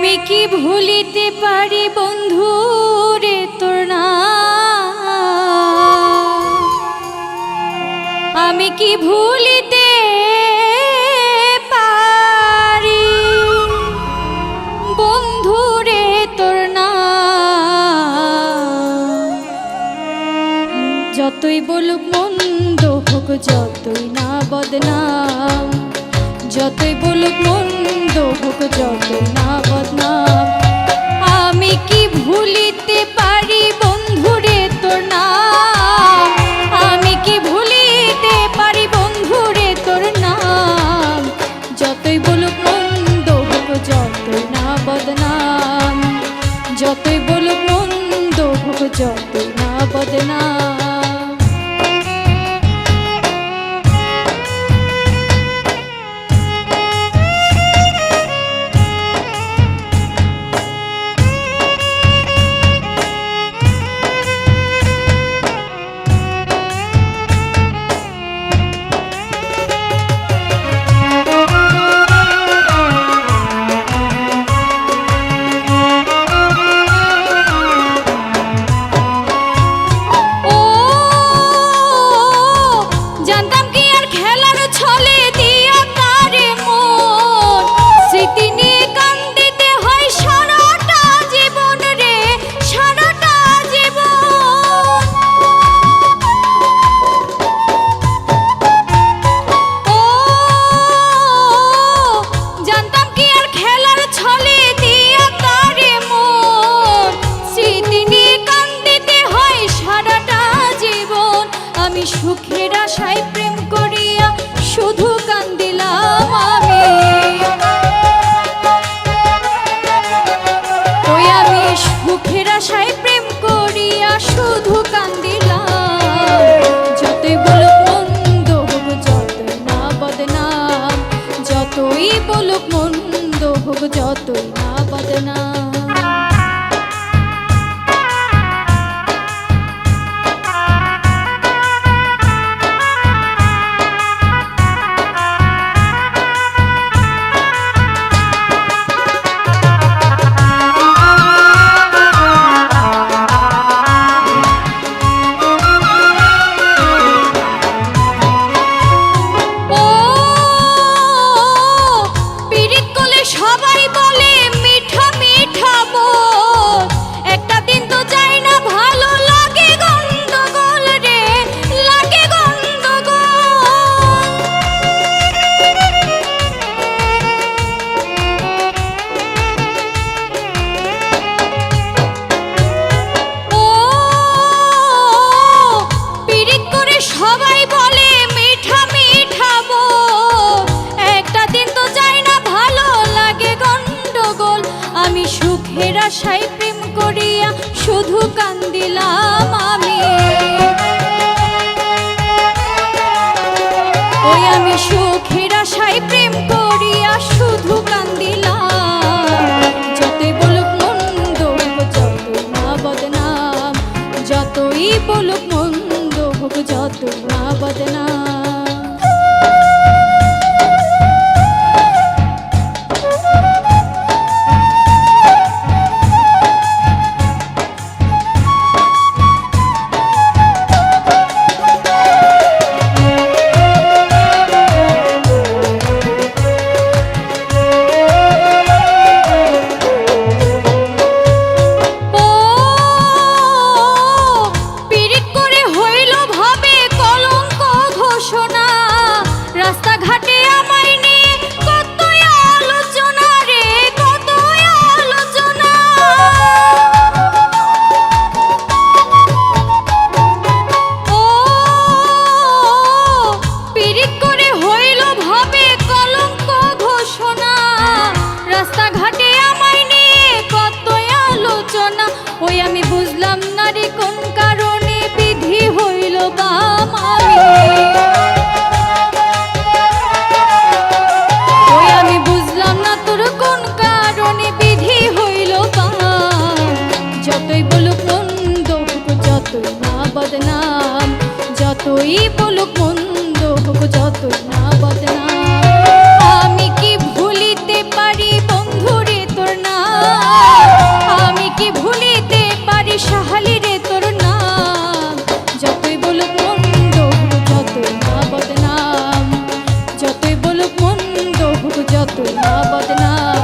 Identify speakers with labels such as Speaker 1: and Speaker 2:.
Speaker 1: আমি কি ভুলিতে পারি বন্ধু রে তোর নাম, আমি কি ভুলিতে পারি বন্ধু রে তোর নাম। যতই বলুক মন্দ হোক যতই না বদনাম, যতই বলুক মন্দ হোক যতই না বদনাম, আমি কি ভুলিতে পারি বন্ধুরে তোর নাম, আমি কি ভুলিতে পারি বন্ধুরে তোর নাম। যতই বলুক মন্দ হোক যতই না বদনাম, যতই বলুক মন্দ হোক যতই না বদনাম। সুখের আশায় প্রেম করিয়া শুধু কান্দিলাম আমি, ওই আমি সুখের আশায় প্রেম করিয়া শুধু কান্দিলাম। যতই বলুক মন্দ হোক যতই না বদনাম, যতই বলুক মন্দ হোক যতই না বদনাম। সুখের আশায় প্রেম করিয়া শুধু কান্দিলাম আমি, ওই আমি সুখের আশায় প্রেম করিয়া শুধু কান্দিলাম। যতই বলুক মন্দ হোক যতই না বদনাম, যতই বলুক মন্দ হোক যতই না বদনাম। যতই না বদনাম।